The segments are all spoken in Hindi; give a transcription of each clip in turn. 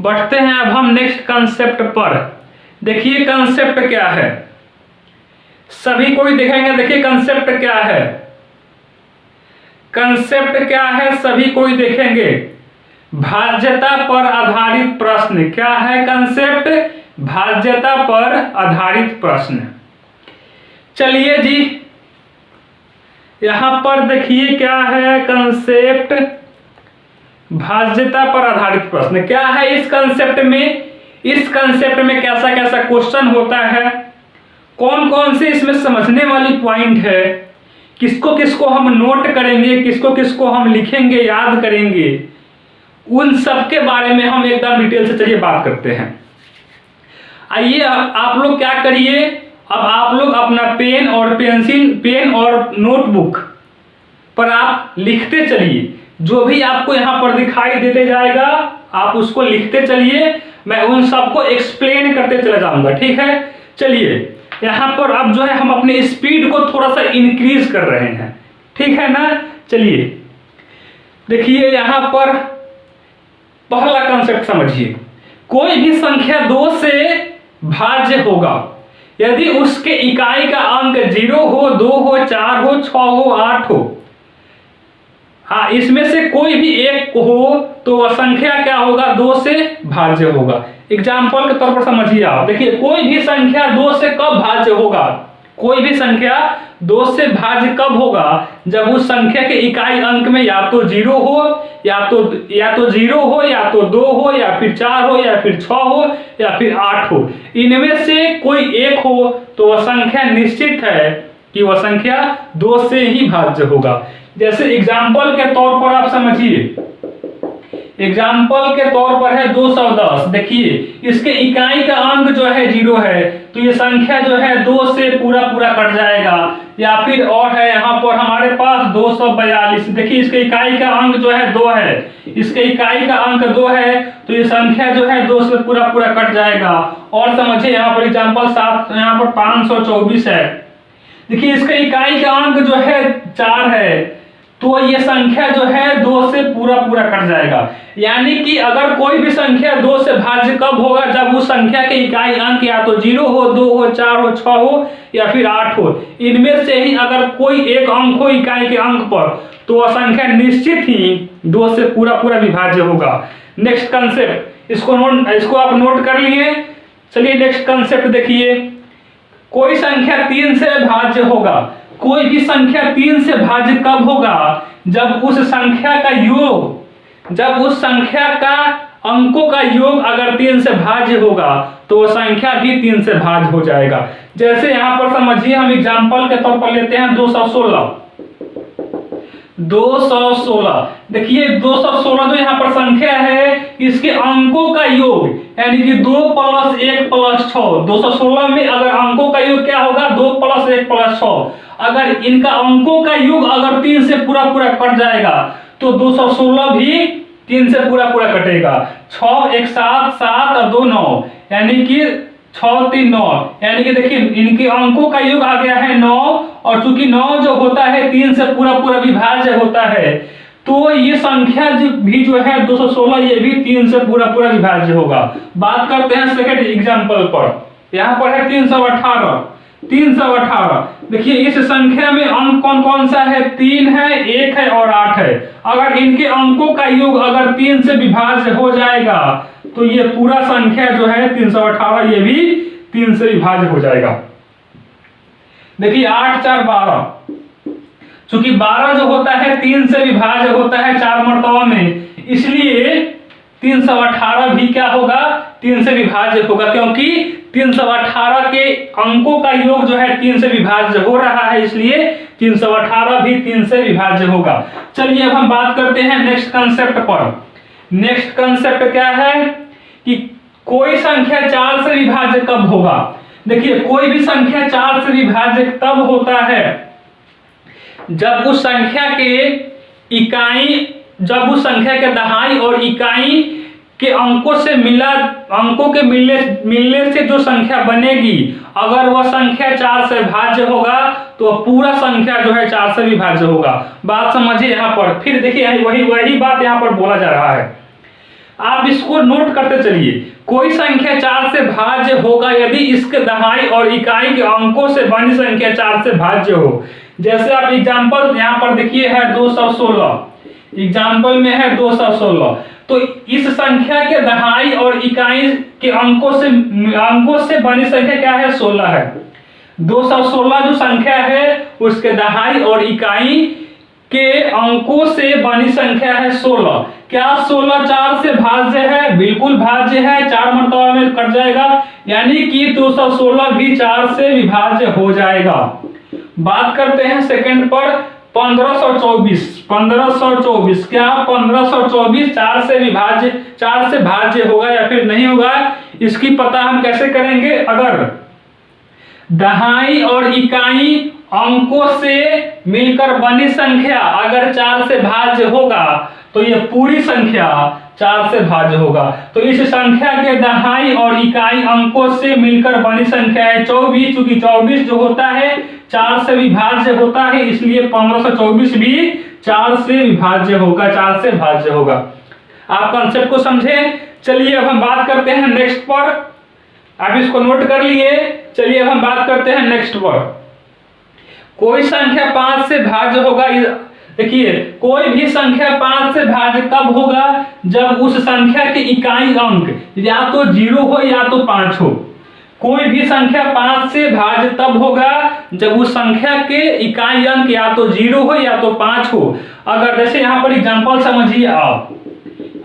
बढ़ते हैं अब हम नेक्स्ट कंसेप्ट पर। देखिए कंसेप्ट क्या है, सभी कोई देखेंगे। देखिए कंसेप्ट क्या है, कंसेप्ट क्या है सभी कोई देखेंगे। भाज्यता पर आधारित प्रश्न। क्या है कंसेप्ट? भाज्यता पर आधारित प्रश्न। चलिए जी, यहां पर देखिए क्या है कंसेप्ट, भाज्यता पर आधारित प्रश्न। क्या है इस कंसेप्ट में? इस कंसेप्ट में कैसा कैसा क्वेश्चन होता है, कौन कौन से इसमें समझने वाली पॉइंट है, किसको किसको हम नोट करेंगे, किसको किसको हम लिखेंगे, याद करेंगे, उन सब के बारे में हम एकदम डिटेल से चलिए बात करते हैं। आइए आप लोग क्या करिए, अब आप लोग अपना पेन और पेंसिल, पेन और नोटबुक पर आप लिखते चलिए। जो भी आपको यहाँ पर दिखाई देते जाएगा आप उसको लिखते चलिए, मैं उन सबको एक्सप्लेन करते चला जाऊंगा। ठीक है, चलिए यहाँ पर अब जो है हम अपने स्पीड को थोड़ा सा इंक्रीज कर रहे हैं। ठीक है ना, चलिए देखिए यहाँ पर पहला कंसेप्ट समझिए। कोई भी संख्या 2 से भाज्य होगा यदि उसके इकाई का अंक 0 हो, 2 हो, 4 हो, 6 हो, 8 हो। हाँ, इसमें से कोई भी एक हो तो वह संख्या क्या होगा? 2 से भाज्य होगा। एग्जाम्पल के तौर पर समझिए आप, देखिए कोई भी संख्या 2 से कब भाज्य होगा? कोई भी संख्या 2 से भाज्य कब होगा? जब उस संख्या के इकाई अंक में या तो 0 हो, या तो 0 हो, या तो 2 हो, या फिर 4 हो, या फिर 6 हो, या फिर 8 हो। इनमें से कोई एक हो तो वह संख्या निश्चित है कि वह संख्या 2 से ही भाज्य होगा। जैसे एग्जाम्पल के तौर पर आप समझिए, एग्जाम्पल के तौर पर है 210। देखिए इसके इकाई का अंक जो है 0 है तो ये संख्या जो है 2 से पूरा पूरा कट जाएगा। या फिर और है यहाँ पर हमारे पास 242। देखिए इसके इकाई का अंक जो है 2 है, इसके इकाई का अंक 2 है तो ये संख्या जो है 2 से पूरा पूरा कट जाएगा। और समझिए यहाँ पर एग्जाम्पल 7, यहाँ पर 524 है। देखिए इसका इकाई का अंक जो है 4 है तो ये संख्या जो है 2 से पूरा पूरा कट जाएगा। यानी कि अगर कोई भी संख्या 2 से भाज्य कब होगा? जब उस संख्या के इकाई अंक या तो 0 हो, 2 हो, 4 हो, 6 हो, या फिर 8 हो। इनमें से ही अगर कोई एक अंक हो इकाई के अंक पर तो वह संख्या निश्चित ही 2 से पूरा पूरा विभाज्य होगा। नेक्स्ट कंसेप्ट, इसको आप नोट कर लिए। चलिए नेक्स्ट कंसेप्ट देखिए, कोई संख्या 3 से भाज्य होगा। कोई भी संख्या 3 से भाज्य कब होगा? जब उस संख्या का योग, जब उस संख्या का अंकों का योग अगर 3 से भाज्य होगा तो वो संख्या भी 3 से भाज्य हो जाएगा। जैसे यहां पर समझिए, हम एग्जांपल के तौर पर लेते हैं 216। 216 देखिए 216 जो यहाँ पर संख्या है इसके अंकों का योग यानी कि 2 + 1 + 6। 216 में अगर अंकों का योग क्या होगा? 2 + 1 + 6। अगर इनका अंकों का योग अगर 3 से पूरा पूरा कट जाएगा तो 216 भी 3 से पूरा पूरा कटेगा। 6 1 7, 7 और 2 9, यानी कि 6 3 9, यानी कि देखिए इनके अंकों का योग आ गया है 9। और चूंकि 9 जो होता है 3 से पूरा पूरा विभाज्य होता है तो ये संख्या भी जो है 216 ये भी 3 से पूरा पूरा विभाज्य होगा। बात करते हैं सेकंड एग्जांपल पर। यहाँ पर है 318। 318 देखिए इस संख्या में अंक कौन कौन सा है? 3 है, 1 है और 8 है। अगर इनके अंकों का योग अगर 3 से विभाज्य हो जाएगा तो ये पूरा संख्या जो है 318 ये भी 3 से विभाज्य हो जाएगा। देखिए 8 4 12, चूंकि 12 जो होता है 3 से विभाज्य होता है 4 मर्तबा में, इसलिए 318 भी क्या होगा? 3 से विभाज्य होगा, क्योंकि 318 के अंकों का योग जो है 3 से विभाज्य हो रहा है, इसलिए 318 भी 3 से विभाज्य होगा। चलिए अब हम बात करते हैं नेक्स्ट कंसेप्ट पर। नेक्स्ट कंसेप्ट क्या है कि कोई संख्या 4 से विभाज्य कब होगा? देखिए कोई भी संख्या 4 से विभाज्य तब होता है जब उस संख्या के इकाई, जब उस संख्या के दहाई और इकाई के अंकों से अंकों के मिलने से जो संख्या बनेगी अगर वह संख्या 4 से भाज्य होगा तो पूरा संख्या जो है 4 से विभाज्य होगा। बात समझिए यहाँ पर। फिर देखिए वही बात यहाँ पर बोला जा रहा है। आप इसको नोट करते चलिए। कोई संख्या 4 से भाज्य होगा यदि इसके दहाई और इकाई के अंकों से बनी संख्या 4 से भाज्य हो। जैसे आप एग्जांपल यहाँ पर देखिए है 216, एग्जाम्पल में है 216, तो इस संख्या के दहाई और इकाई के अंकों से बनी संख्या क्या है? 16 है। 216 जो संख्या है उसके दहाई और इकाई के अंकों से बनी संख्या है 16। क्या 16 4 से भाज्य है? बिल्कुल भाज्य है, 4 मर्तबा में कट जाएगा, यानी कि 216 भी 4 से विभाज्य हो जाएगा। बात करते हैं सेकंड पर 1524। 1524 क्या 1524 4 से विभाज्य, 4 से भाज्य होगा या फिर नहीं होगा, इसकी पता हम कैसे करेंगे? अगर दहाई और इकाई अंकों से मिलकर बनी संख्या अगर 4 से भाज्य होगा तो ये पूरी संख्या 4 से भाज्य होगा। तो इस संख्या के दहाई और इकाई अंकों से मिलकर बनी संख्या है 24, चूंकि 24 जो होता है 4 से विभाज्य होता है, इसलिए 1524 भी 4 से विभाज्य होगा, 4 से भाज्य होगा। आप कॉन्सेप्ट को समझे। चलिए अब हम बात करते हैं नेक्स्ट पर। आप इसको नोट कर लिए। चलिए अब हम बात करते हैं नेक्स्ट पर। कोई संख्या 5 से भाज्य होगा। देखिए कोई भी संख्या 5 से भाज्य कब होगा? जब उस संख्या के इकाई अंक या तो 0 हो या तो 5 हो। कोई भी संख्या 5 से भाज्य तब होगा जब उस संख्या के इकाई अंक या तो 0 हो या तो 5 हो। अगर जैसे यहाँ पर एग्जांपल समझिए आप,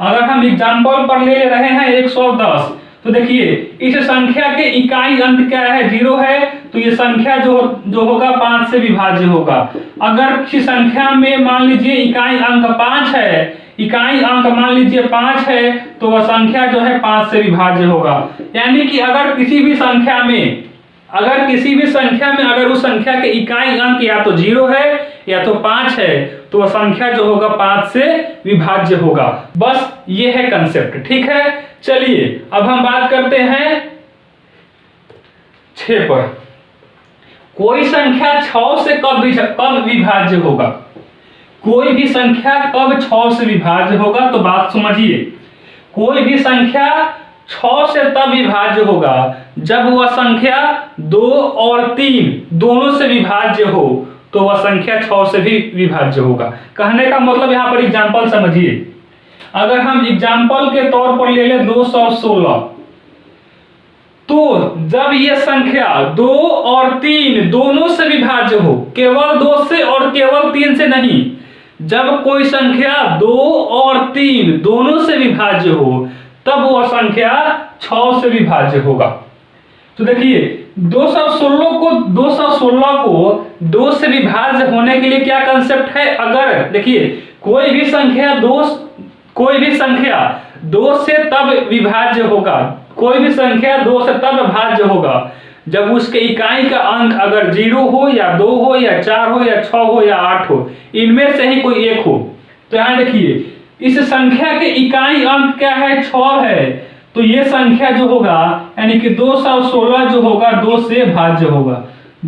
अगर हम एग्जांपल पर ले रहे हैं 110, तो देखिए इस संख्या के इकाई अंक क्या है? 0 है, तो ये संख्या जो होगा 5 से विभाज्य होगा। अगर किसी संख्या में मान लीजिए इकाई अंक 5 है, इकाई अंक मान लीजिए 5 है, तो वह संख्या जो है 5 से विभाज्य होगा। यानी कि अगर किसी भी संख्या में अगर उस संख्या के इकाई अंक या तो 0 है या तो 5 है, तो वह संख्या जो होगा 5 से विभाज्य होगा। बस ये है कंसेप्ट, ठीक है। चलिए अब हम बात करते हैं 6 पर। कोई संख्या 6 से कब विभाज्य होगा? कोई भी संख्या कब 6 से विभाज्य होगा? तो बात समझिए। कोई भी संख्या 6 से तब विभाज्य होगा जब वह संख्या 2 और 3 दोनों से विभाज्य हो, तो वह संख्या 6 से भी विभाज्य होगा। कहने का मतलब यहाँ पर एग्जांपल समझिए। अगर हम एग्जांपल के तौर पर ले लें 216, तो जब ये संख्या 2 और 3 दोनों से विभाज्य हो, केवल 2 से और केवल 3 से नहीं, जब कोई संख्या 2 और 3 दोनों से विभाज्य हो तब वह संख्या 6 से विभाज्य होगा। तो देखिए 216 को 2 से विभाज्य होने के लिए क्या कंसेप्ट है? अगर देखिए कोई भी संख्या 2 से तब विभाज्य होगा, कोई भी संख्या 2 से तब भाज्य होगा जब उसके इकाई का अंक अगर 0 हो या 2 हो या 4 हो या 6 हो या 8 हो, इनमें से ही कोई एक हो। तो यहां देखिए इस संख्या के इकाई अंक क्या है? 6 है, तो ये संख्या जो होगा यानी कि 216 जो होगा 2 से भाज्य होगा।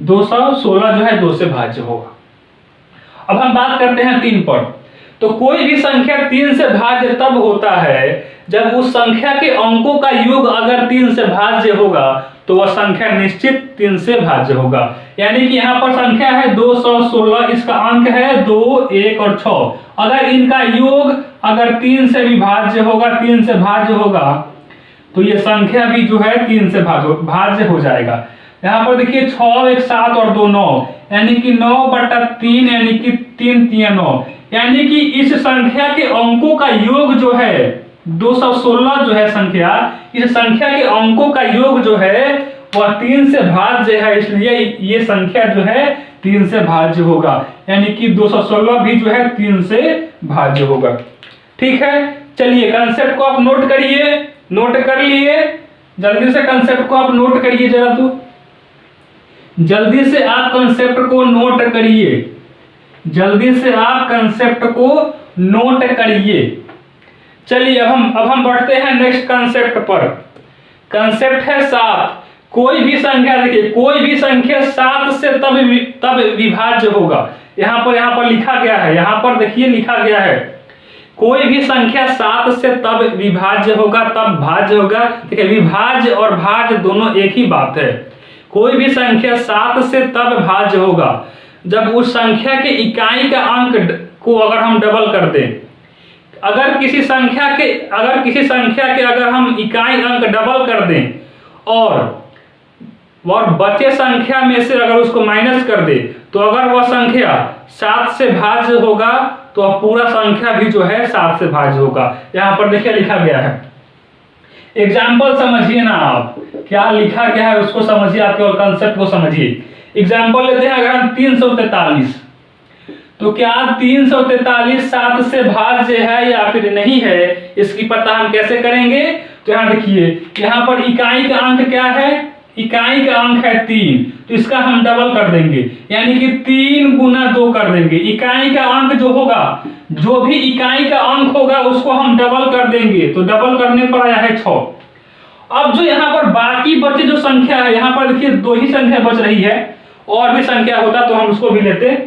216 जो है 2 से भाज्य होगा। अब हम बात करते हैं 3 पर। तो कोई भी संख्या 3 से भाज्य तब होता है जब उस संख्या के अंकों का योग अगर 3 से भाज्य होगा, तो वह संख्या निश्चित 3 से भाज्य होगा। यानी कि यहाँ पर संख्या है 216, इसका अंक है 2, 1 और 6। अगर इनका योग अगर 3 से विभाज्य होगा, 3 से भाज्य होगा, तो ये संख्या भी जो है 3 से भाज्य हो जाएगा। यहाँ पर देखिए 6 1 7 और 2 9, यानी कि 9/3 यानी कि 3 3 9, यानी कि इस संख्या के अंकों का योग जो है 216 जो है संख्या, इस संख्या के अंकों का योग जो है वह 3 से भाज्य है, इसलिए ये संख्या जो है 3 से भाज्य होगा। यानी कि 216 भी जो है 3 से भाज्य होगा। ठीक है, चलिए कंसेप्ट को आप नोट करिए। नोट कर लिए? जल्दी से कंसेप्ट को आप नोट करिए जरा, तो जल्दी से आप कंसेप्ट को नोट करिए, जल्दी से आप कंसेप्ट को नोट करिए। चलिए अब हम बढ़ते हैं नेक्स्ट कंसेप्ट पर। कंसेप्ट है 7। कोई भी संख्या, देखिए कोई भी संख्या 7 से तब विभाज्य होगा। यहाँ पर लिखा गया है, यहाँ पर देखिए लिखा गया है कोई भी संख्या 7 से तब विभाज्य होगा, तब भाज्य होगा। ठीक है, विभाज्य और भाज्य दोनों एक ही बात है। कोई भी संख्या 7 से तब भाज्य होगा जब उस संख्या के इकाई का अंक को अगर हम डबल कर दें। अगर किसी संख्या के अगर हम इकाई अंक डबल कर दें और बचे संख्या में से अगर उसको माइनस कर दे, तो अगर वह संख्या 7 से भाज्य होगा तो पूरा संख्या भी जो है 7 से भाज्य होगा। यहाँ पर देखिए लिखा गया है, एग्जाम्पल समझिए ना आप, क्या लिखा गया है उसको समझिए, आप केवल कंसेप्ट को समझिए। एग्जाम्पल लेते हैं, अगर हम 343, तो क्या 343 7 से भाज्य है या फिर नहीं है, इसकी पता हम कैसे करेंगे। तो यहाँ देखिए, यहाँ पर इकाई का अंक क्या है, इकाई का अंक है 3, तो इसका हम डबल कर देंगे, यानी कि 3 गुना 2 कर देंगे। इकाई का अंक जो होगा, जो भी इकाई का अंक होगा उसको हम डबल कर देंगे, तो डबल करने पर आया है 6। अब जो यहाँ पर बाकी बचे जो संख्या है, यहाँ पर देखिए 2 ही संख्या बच रही है, और भी संख्या होता तो हम उसको भी लेते।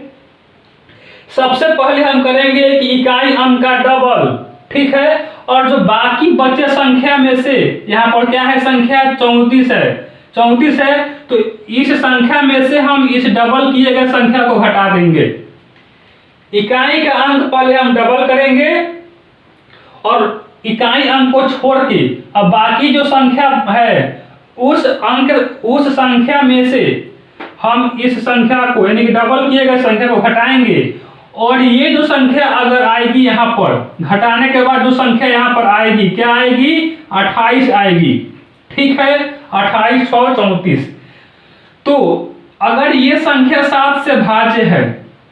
सबसे पहले हम करेंगे कि इकाई अंक का डबल, ठीक है, और जो बाकी बचे संख्या में से, यहाँ पर क्या है संख्या 34 है, 34 है, तो इस संख्या में से हम इस डबल किए गए संख्या को घटा देंगे। इकाई का अंक पहले हम डबल करेंगे और इकाई अंक को छोड़ के अब बाकी जो संख्या है उस संख्या में से हम इस संख्या को यानी कि डबल किए गए संख्या को घटाएंगे, और ये जो संख्या अगर आएगी यहाँ पर घटाने के बाद जो संख्या यहाँ पर आएगी, क्या आएगी, 28 आएगी। ठीक है, 28 और 34। तो अगर ये संख्या 7 से भाज्य है,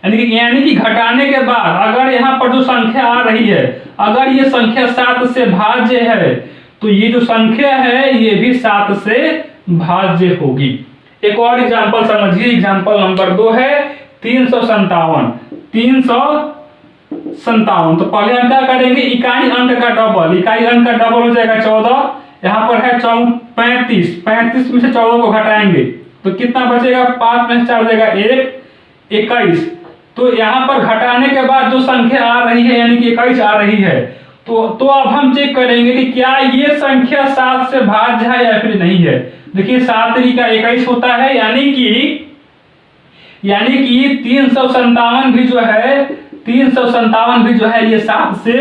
यानी कि घटाने के बाद अगर यहाँ पर जो संख्या आ रही है, अगर ये संख्या 7 से भाज्य है, तो ये जो संख्या है ये भी 7 से भाज्य होगी। एक और एग्जांपल समझिए, एग्जांपल नंबर 2 है 357। 357, तो पहले हम क्या करेंगे, इकाई अंक का डबल, इकाई अंक का डबल हो जाएगा 14, यहाँ पर है 35, 35 में से 14 को घटाएंगे तो कितना बचेगा, 5 में से 4 जाएगा 1, 21। तो यहाँ पर घटाने के बाद जो संख्या आ रही है यानी कि 21 आ रही है, तो अब हम चेक करेंगे कि क्या ये संख्या 7 से भाज्य है या फिर नहीं है। देखिए 7 का 21 होता है, यानी कि 357 भी जो है 357 भी जो है ये 7 से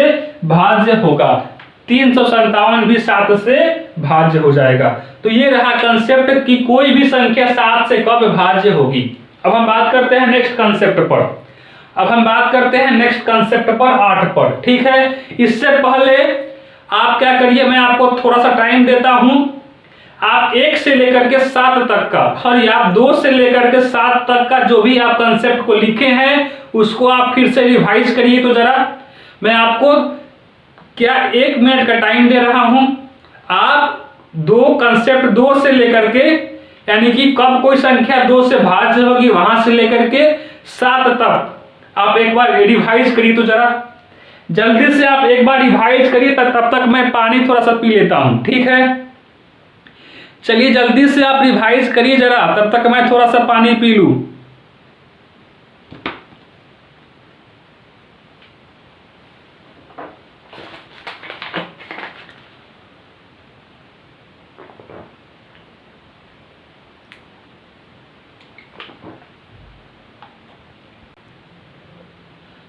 भाज्य होगा। 357 भी 7 से भाज्य हो जाएगा। तो ये रहा कंसेप्ट कि कोई भी संख्या 7 से कब भाज्य होगी। अब हम बात करते हैं नेक्स्ट कंसेप्ट पर। अब हम बात करते हैं नेक्स्ट कंसेप्ट पर 8 पर। ठीक है, इससे पहले आप क्या करिए, मैं आपको थोड़ा सा टाइम देता हूं। आप 1 से लेकर के 7 तक का, सॉरी आप 2 से लेकर के 7 तक का जो भी आप कंसेप्ट को लिखे हैं उसको आप फिर से रिवाइज करिए। तो जरा मैं आपको क्या 1 मिनट का टाइम दे रहा हूं। आप 2 कंसेप्ट 2 से लेकर के, यानी कि कब कोई संख्या 2 से भाज्य होगी वहां से लेकर के 7 तक आप एक बार रिवाइज करिए। तो जरा जल्दी से आप एक बार रिवाइज करिए, तब तक मैं पानी थोड़ा सा पी लेता हूं। ठीक है, चलिए जल्दी से आप रिवाइज करिए जरा, तब तक मैं थोड़ा सा पानी पी लूं।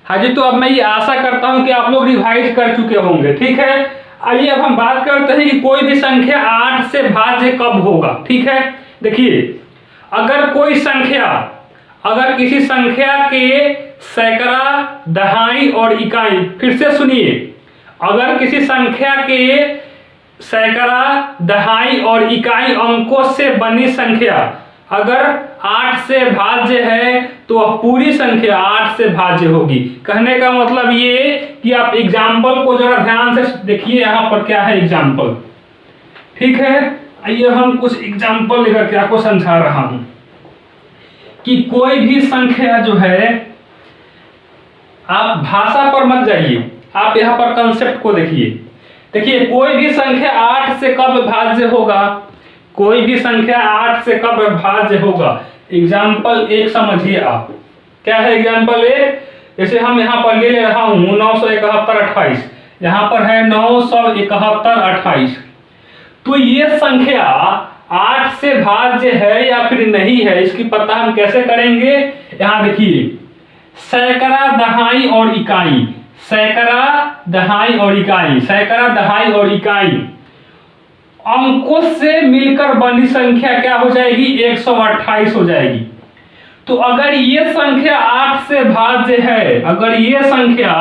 हाँ जी, तो अब मैं ये आशा करता हूं कि आप लोग रिवाइज कर चुके होंगे। ठीक है, आइए अब हम बात करते हैं कि कोई भी संख्या 8 से भाज्य कब होगा। ठीक है, देखिए अगर किसी संख्या के सैकड़ा, दहाई और इकाई, फिर से सुनिए, अगर किसी संख्या के सैकड़ा, दहाई और इकाई अंकों से बनी संख्या अगर 8 से भाज्य है तो पूरी संख्या 8 से भाज्य होगी। कहने का मतलब ये कि आप एग्जाम्पल को जरा ध्यान से देखिए, यहां पर क्या है एग्जाम्पल। ठीक है, आइए हम कुछ एग्जाम्पल लेकर के आपको समझा रहा हूं कि कोई भी संख्या जो है, आप भाषा पर मत जाइए, आप यहां पर कंसेप्ट को देखिए। देखिए कोई भी संख्या 8 से कब भाज्य होगा, कोई भी संख्या 8 से कब भाज्य होगा। एग्जाम्पल 1 समझिए आप, क्या है एग्जाम्पल 1, जैसे हम यहाँ पर ले रहा हूँ 971 28, यहाँ पर है 971 28। तो ये संख्या 8 से भाज्य है या फिर नहीं है, इसकी पता हम कैसे करेंगे। यहाँ देखिए, सैकड़ा, दहाई और इकाई, सैकड़ा, दहाई और इकाई, सैकड़ा, दहाई और इकाई अंकों से मिलकर बनी संख्या क्या हो जाएगी, 128 हो जाएगी। तो अगर ये संख्या 8 से भाज्य है, अगर ये संख्या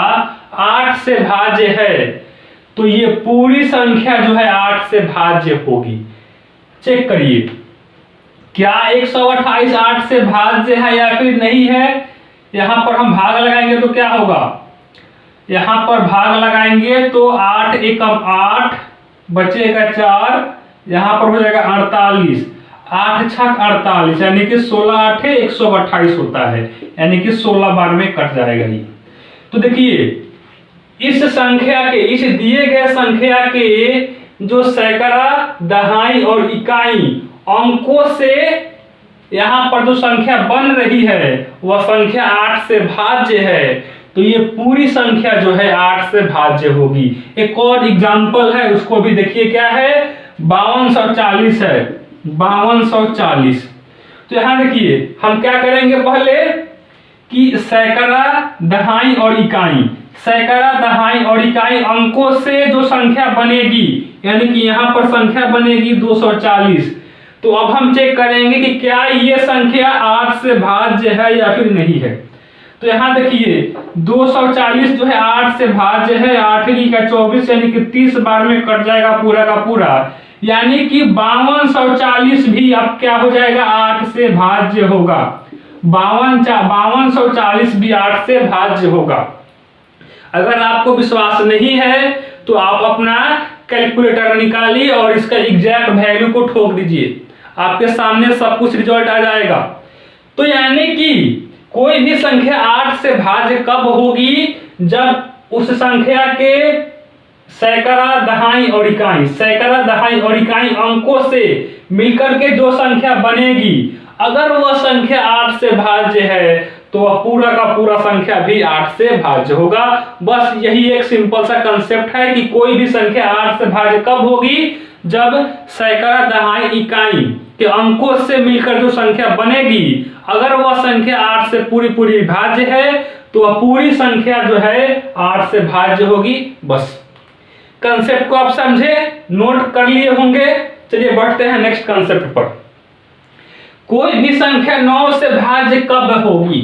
8 से भाज्य है, तो ये पूरी संख्या जो है 8 से भाज्य होगी। चेक करिए, क्या 128 8 से भाज्य है या फिर नहीं है। यहां पर हम भाग लगाएंगे तो क्या होगा, यहां पर भाग लगाएंगे तो 8 एकम 8, बचेगा 4, यहां पर हो जाएगा 48, 8 छक 48, यानी कि 16 8 128 होता है, यानी कि 16 बार में कट जाएगा ये। तो देखिए, इस संख्या के, इस दिए गए संख्या के जो सैकड़ा, दहाई और इकाई अंकों से यहां पर जो संख्या बन रही है वह संख्या 8 से भाज्य है, तो ये पूरी संख्या जो है 8 से भाज्य होगी। एक और एग्जांपल है, उसको भी देखिए, क्या है, 5240 है, 5240। तो यहां देखिए, हम क्या करेंगे पहले कि सैकड़ा, दहाई और इकाई, सैकड़ा, दहाई और इकाई अंकों से जो संख्या बनेगी, यानी कि यहां पर संख्या बनेगी 240। तो अब हम चेक करेंगे कि क्या ये संख्या 8 से भाज्य है या फिर नहीं है। तो यहां देखिए, 240 जो है 8 से भाज्य है, 8 का 24, यानी कि 30 बार में कट जाएगा पूरा का पूरा, यानी कि 5240 भी अब क्या हो जाएगा, 8 से भाज्य होगा। 5240 भी 8 से भाज्य होगा। अगर आपको विश्वास नहीं है तो आप अपना कैलकुलेटर निकालिए और इसका एग्जैक्ट वैल्यू को ठोक दीजिए, आपके सामने सब कुछ रिजल्ट आ जाएगा। तो यानी कि कोई भी संख्या 8 से भाज्य कब होगी, जब उस संख्या के सैकड़ा, दहाई और इकाई, सैकड़ा, दहाई और इकाई अंकों से मिलकर के जो संख्या बनेगी, अगर वह संख्या 8 से भाज्य है तो वह पूरा का पूरा संख्या भी 8 से भाज्य होगा। बस यही एक सिंपल सा कंसेप्ट है कि कोई भी संख्या 8 से भाज्य कब होगी, जब सैकड़ा, दहाई, इकाई के अंकों से मिलकर जो संख्या बनेगी, अगर वह संख्या 8 से पूरी पूरी भाज्य है तो वह पूरी संख्या जो है 8 से भाज्य होगी। बस कंसेप्ट को आप समझे, नोट कर लिए होंगे। चलिए बढ़ते हैं नेक्स्ट कंसेप्ट पर। कोई भी संख्या 9 से भाज्य कब होगी,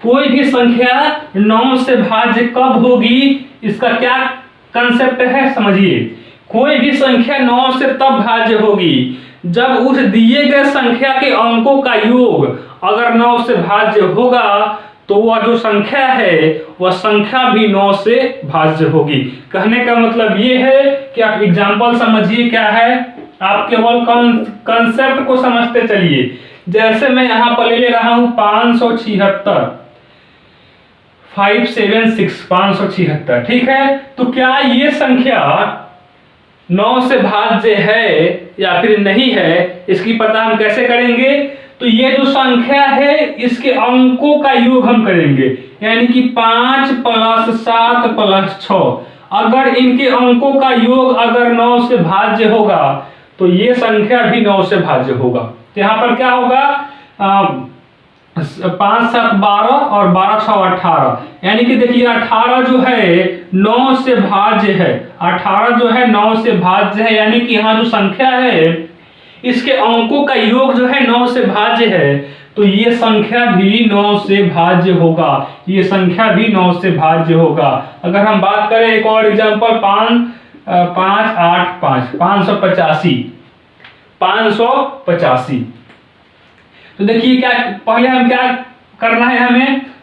कोई भी संख्या 9 से भाज्य कब होगी, इसका क्या कंसेप्ट है समझिए। कोई भी संख्या 9 से तब भाज्य होगी जब उस दिए गए संख्या के अंकों का योग अगर 9 से भाज्य होगा तो वह जो संख्या है वह संख्या भी 9 से भाज्य होगी। कहने का मतलब ये है कि आप एग्जाम्पल समझिए क्या है, आप केवल कंसेप्ट को समझते चलिए। जैसे मैं यहां पर ले रहा हूं 576, 576, 576, ठीक है। तो क्या ये संख्या 9 से भाज्य है या फिर नहीं है, इसकी पता हम कैसे करेंगे। तो ये जो संख्या है इसके अंकों का योग हम करेंगे, यानी कि 5 + 7 + 6, अगर इनके अंकों का योग अगर 9 से भाज्य होगा तो ये संख्या भी 9 से भाज्य होगा। तो यहाँ पर क्या होगा, 5 7 12 और 12 6 18, यानी कि देखिए 18 जो है 9 से भाज्य है, 18 जो है 9 से भाज्य है, यानी कि यहाँ जो संख्या है इसके अंकों का योग जो है 9 से भाज्य है, तो ये संख्या भी 9 से भाज्य होगा, ये संख्या भी 9 से भाज्य होगा। अगर हम बात करें एक और एग्जांपल, 5 8 5, 585, 585। तो देखिए क्या, पहले हम क्या करना है,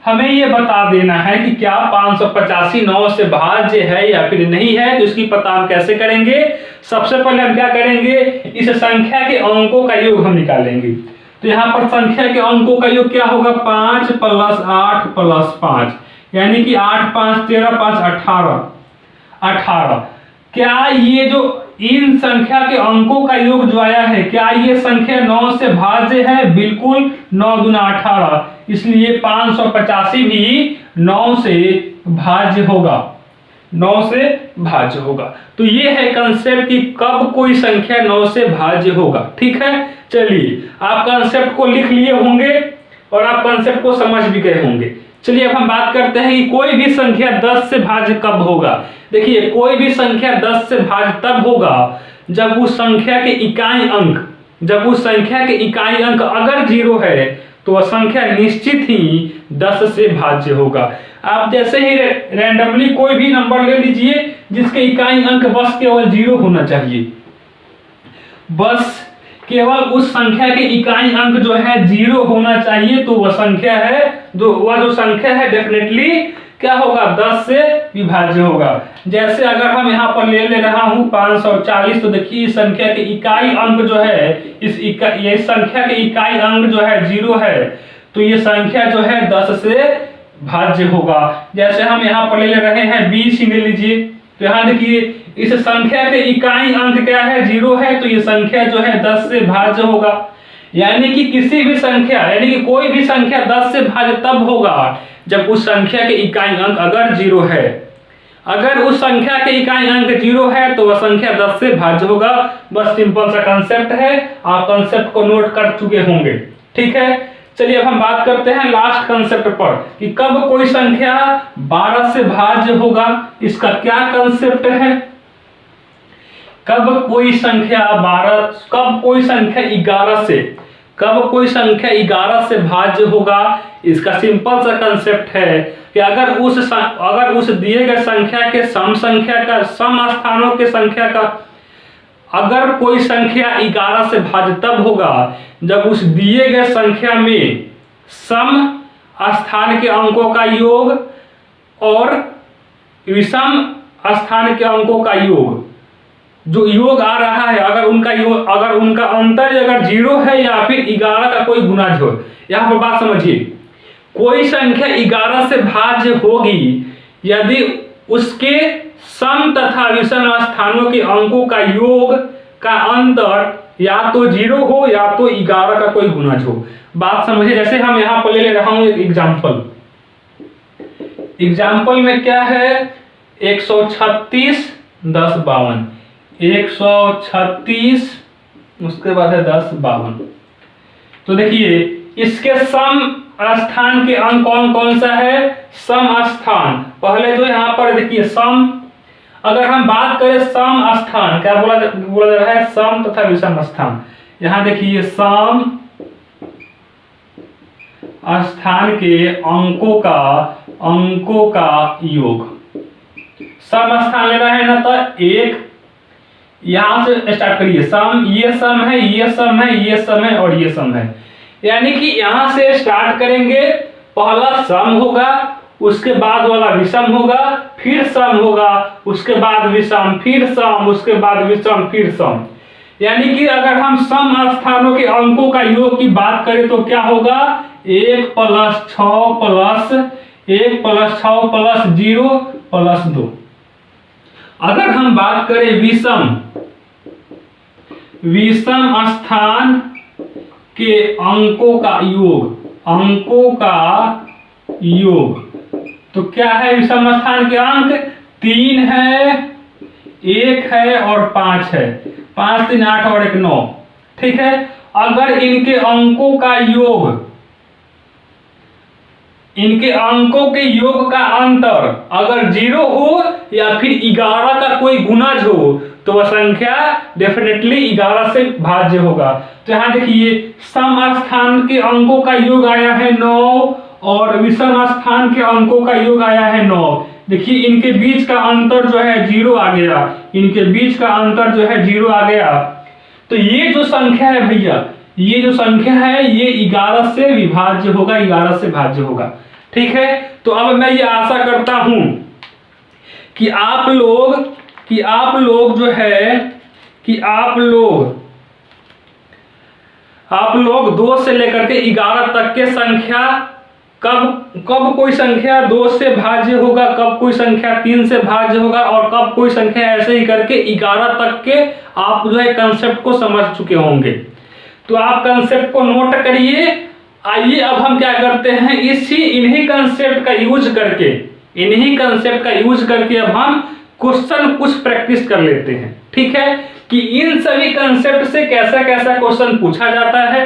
हमें ये बता देना है कि क्या 585 9 से भाज्य है या फिर नहीं है। तो इसकी पता हम कैसे करेंगे, सबसे पहले हम क्या करेंगे, इस संख्या के अंकों का योग हम निकालेंगे। तो यहाँ पर संख्या के अंकों का योग क्या होगा, 5 + 8 + 5, यानी कि 8 5 13 5 18, 18। क्या ये जो इन संख्या के अंकों का योग जो आया है, क्या ये संख्या 9 से भाज्य है, बिल्कुल, 9 × 18, इसलिए 585 भी 9 से भाज्य होगा, 9 से भाज्य होगा। तो ये है कंसेप्ट कि कब कोई संख्या 9 से भाज्य होगा। ठीक है, चलिए आप कंसेप्ट को लिख लिए होंगे और आप कंसेप्ट को समझ भी गए होंगे। चलिए अब हम बात करते हैं कि कोई भी संख्या 10 से भाज्य कब होगा। देखिए कोई भी संख्या 10 से भाज्य तब होगा जब उस संख्या के इकाई अंक, जब उस संख्या के इकाई अंक अगर 0 है तो वह संख्या निश्चित ही 10 से भाज्य होगा। आप जैसे ही रैंडमली कोई भी नंबर ले लीजिए जिसके इकाई अंक बस केवल 0 होना चाहिए, बस केवल उस संख्या के इकाई अंक जो है 0 होना चाहिए, तो वह संख्या है जो संख्या है डेफिनेटली क्या होगा, 10 से विभाज्य होगा। जैसे अगर हम यहाँ पर ले रहा हूँ 540, तो देखिए इस संख्या के इकाई अंक जो है ये संख्या के इकाई अंक जो है 0 है, तो ये संख्या जो है 10 से भाज्य होगा। जैसे हम यहाँ पर ले रहे हैं 20 ही ले लीजिए, तो यहाँ देखिए इस संख्या के इकाई अंक क्या है, 0 है, तो ये संख्या जो है 10 से भाज्य होगा। यानी कि किसी भी संख्या, यानी कि कोई भी संख्या 10 से भाज्य तब होगा जब उस संख्या के इकाई अंक अगर 0 है। अगर उस संख्या के इकाई अंक 0 है तो वह संख्या 10 से भाज्य होगा। बस सिंपल सा कंसेप्ट है, आप कंसेप्ट को नोट कर चुके होंगे। ठीक है, चलिए अब हम बात करते हैं लास्ट कंसेप्ट पर कि कब कोई संख्या 12 से भाज्य होगा। इसका क्या कंसेप्ट है, कब कोई संख्या 11 से भाज्य होगा। इसका सिंपल सा कंसेप्ट है कि अगर उस दिए गए संख्या के सम स्थानों के संख्या का अगर कोई संख्या 11 से भाज्य तब होगा जब उस दिए गए संख्या में सम स्थान के अंकों का योग और विषम स्थान के अंकों का योग, जो योग आ रहा है, अगर उनका अंतर अगर 0 है या फिर 11 का कोई गुणज हो। यहाँ पर बात समझिए, कोई संख्या 11 से भाज्य होगी यदि उसके सम तथा विषम स्थानों के अंकों का योग का अंतर या तो 0 हो या तो 11 का कोई गुणज हो। बात समझिए, जैसे हम यहाँ पर ले रहा हूं एक एग्जाम्पल में क्या है, 136 10 52, 136 उसके बाद है 10 52। तो देखिए इसके सम स्थान के अंक कौन कौन सा है, सम स्थान पहले जो यहाँ पर देखिए सम, अगर हम बात करें सम स्थान क्या बोला जा रहा है, सम तथा विषम स्थान। यहाँ देखिए सम स्थान के अंकों का योग, सम स्थान ले रहे हैं ना, तो एक यहां से स्टार्ट करिए, सम, ये सम है, ये सम है, ये सम है और ये सम है। यानी कि यहां से स्टार्ट करेंगे, पहला सम होगा, उसके बाद वाला विषम होगा, फिर सम होगा, उसके बाद विषम, फिर सम, उसके बाद विषम, फिर सम। यानी कि अगर हम सम स्थानों के अंकों का योग की बात करें तो क्या होगा, 1 + 6 + 1 + 6 + 0 + 2। अगर हम बात करें विषम स्थान के अंकों का योग, तो क्या है, विषम स्थान के अंक 3 है, 1 है और 5 है, 5 3 8 और 1 9। ठीक है, अगर इनके अंकों के योग का अंतर अगर 0 हो या फिर 11 का कोई गुणज हो तो वह संख्या डेफिनेटली 11 से भाज्य होगा। तो यहाँ देखिए सम स्थान के अंकों का योग आया है 9 और विषम स्थान के अंकों का योग आया है 9। देखिए इनके बीच का अंतर जो है 0 आ गया, इनके बीच का अंतर जो है 0 आ गया। तो ये जो संख्या है भैया, ये जो संख्या है ये 11 से विभाज्य होगा, 11 से भाज्य होगा। ठीक है, तो अब मैं ये आशा करता हूं कि आप लोग जो है कि आप लोग 2 से लेकर के 11 तक के संख्या कब कोई संख्या 2 से भाज्य होगा, कब कोई संख्या 3 से भाज्य होगा और कब कोई संख्या ऐसे ही करके 11 तक के आप जो है कंसेप्ट को समझ चुके होंगे। तो आप कंसेप्ट को नोट करिए आइए अब हम क्या करते हैं, इन्हीं कंसेप्ट का यूज करके अब हम क्वेश्चन कुछ प्रैक्टिस कर लेते हैं। ठीक है, कि इन सभी कंसेप्ट से कैसा कैसा क्वेश्चन पूछा जाता है,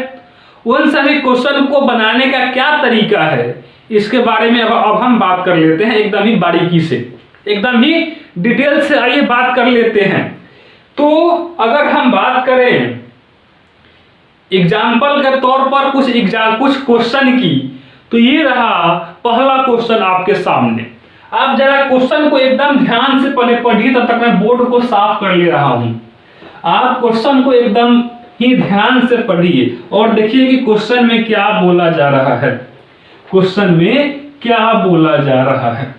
उन सभी क्वेश्चन को बनाने का क्या तरीका है, इसके बारे में अब हम बात कर लेते हैं एकदम ही बारीकी से, एकदम ही डिटेल से। आइए बात कर लेते हैं। तो अगर हम बात करें एग्जाम्पल के तौर पर कुछ क्वेश्चन की, तो ये रहा पहला क्वेश्चन आपके सामने। आप जरा क्वेश्चन को एकदम ध्यान से पढ़िए, तब तक मैं बोर्ड को साफ कर ले रहा हूं। आप क्वेश्चन को एकदम ही ध्यान से पढ़िए और देखिए कि क्वेश्चन में क्या बोला जा रहा है, क्वेश्चन में क्या बोला जा रहा है।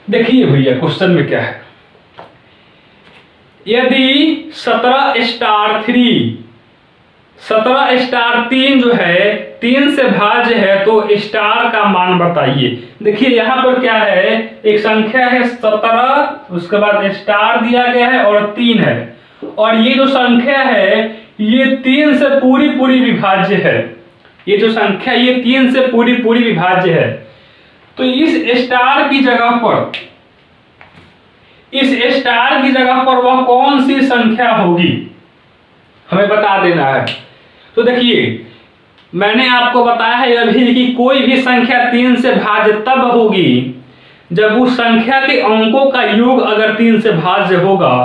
देखिए भैया क्वेश्चन में क्या है, यदि 17*3 जो है 3 से भाज्य है तो स्टार का मान बताइए। देखिए यहां पर क्या है, एक संख्या है 17, उसके बाद स्टार दिया गया है और 3 है, और ये जो संख्या है ये 3 से पूरी विभाज्य है। ये जो संख्या ये 3 से पूरी विभाज्य है। तो इस स्टार की जगह पर वह कौन सी संख्या होगी, हमें बता देना है। तो देखिए मैंने आपको बताया है अभी कि कोई भी संख्या 3 से भाज्य तब होगी जब उस संख्या के अंकों का योग अगर 3 से भाज्य होगा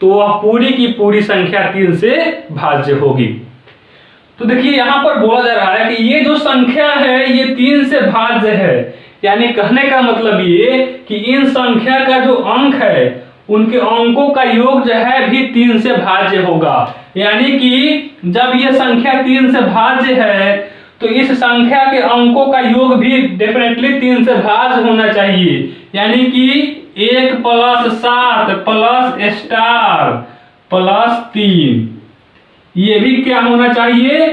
तो वह पूरी की पूरी संख्या 3 से भाज्य होगी। तो देखिए यहां पर बोला जा रहा है कि ये जो संख्या है ये 3 से भाज्य है, यानी कहने का मतलब ये कि इन संख्या का जो अंक है उनके अंकों का योग जो है भी 3 से भाज्य होगा। यानी कि जब ये संख्या 3 से भाज्य है तो इस संख्या के अंकों का योग भी डेफिनेटली 3 से भाज्य होना चाहिए। यानी कि 1 + 7 + स्टार + 3 ये भी क्या होना चाहिए,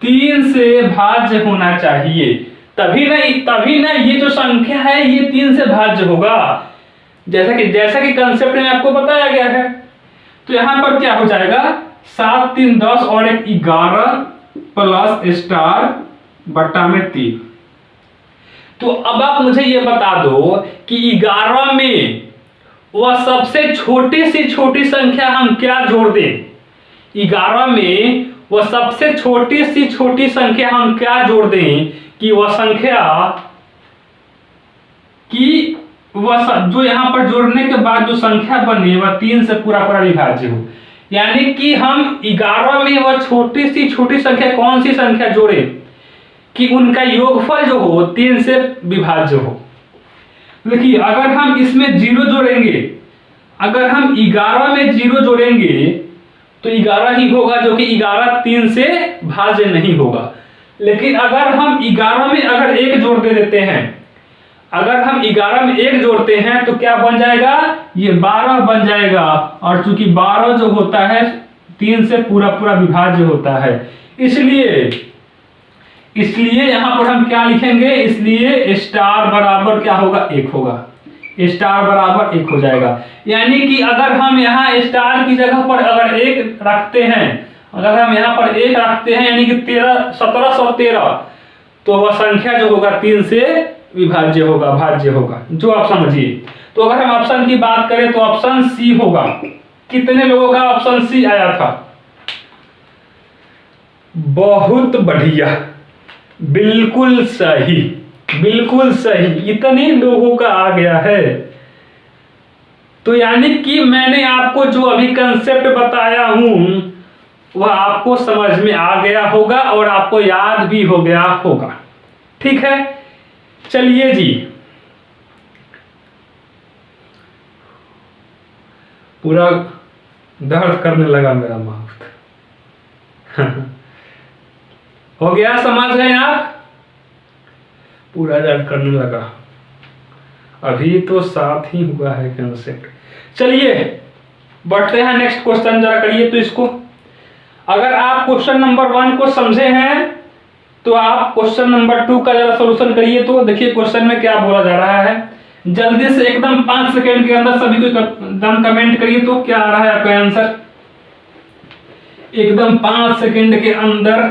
3 से भाज्य होना चाहिए। तभी ना ये जो संख्या है ये 3 से भाज्य होगा, जैसा कि कंसेप्ट में आपको बताया गया है। तो यहां पर क्या हो जाएगा, 7 3 10 और 1 11 + स्टार बट्टा में 3। तो अब आप मुझे ये बता दो कि 11 में वह सबसे छोटी संख्या हम क्या जोड़ दें। 11 में वह सबसे छोटी संख्या हम क्या जोड़ दें कि वह संख्या की जो यहां पर जोड़ने के बाद जो संख्या बनी वह 3 से पूरा विभाज्य हो। यानी कि हम 11 में वह छोटी संख्या कौन सी संख्या जोड़े कि उनका योगफल जो हो 3 से विभाज्य हो। देखिए अगर हम इसमें 0 जोड़ेंगे, अगर हम 11 में 0 जोड़ेंगे तो 11 ही होगा, जो कि 11 3 से भाज्य नहीं होगा। लेकिन अगर हम 11 में अगर 1 जोड़ देते हैं, अगर हम 11 में 1 जोड़ते हैं तो क्या बन जाएगा, ये 12 बन जाएगा। और चूंकि 12 जो होता है 3 से पूरा विभाज्य होता है, इसलिए यहां पर हम क्या लिखेंगे, इसलिए स्टार बराबर क्या होगा, 1 होगा। स्टार बराबर 1 हो जाएगा। यानी कि अगर हम यहाँ स्टार की जगह पर अगर 1 रखते हैं, यानी कि 1713, तो वह संख्या जो होगा 3 से विभाज्य होगा, भाज्य होगा, जो आप समझिए। तो अगर हम ऑप्शन की बात करें तो ऑप्शन सी होगा। कितने लोगों का ऑप्शन सी आया था, बहुत बढ़िया, बिल्कुल सही, इतने लोगों का आ गया है। तो यानी कि मैंने आपको जो अभी कंसेप्ट बताया हूं वह आपको समझ में आ गया होगा और आपको याद भी हो गया होगा। ठीक है, चलिए जी, पूरा दर्द करने लगा मेरा माउथ। हो गया, समझ गए आप, पूरा दर्द करने लगा। अभी तो साथ ही हुआ है कंसेप्ट। चलिए बढ़ते हैं नेक्स्ट क्वेश्चन, जरा करिए तो इसको। अगर आप क्वेश्चन नंबर 1 को समझे हैं तो आप क्वेश्चन नंबर 2 का जरा सॉल्यूशन करिए। तो देखिए क्वेश्चन में क्या बोला जा रहा है, जल्दी से एकदम 5 सेकंड के अंदर सभी को एकदम कमेंट करिए तो क्या आ रहा है आपका आंसर, एकदम 5 सेकंड के अंदर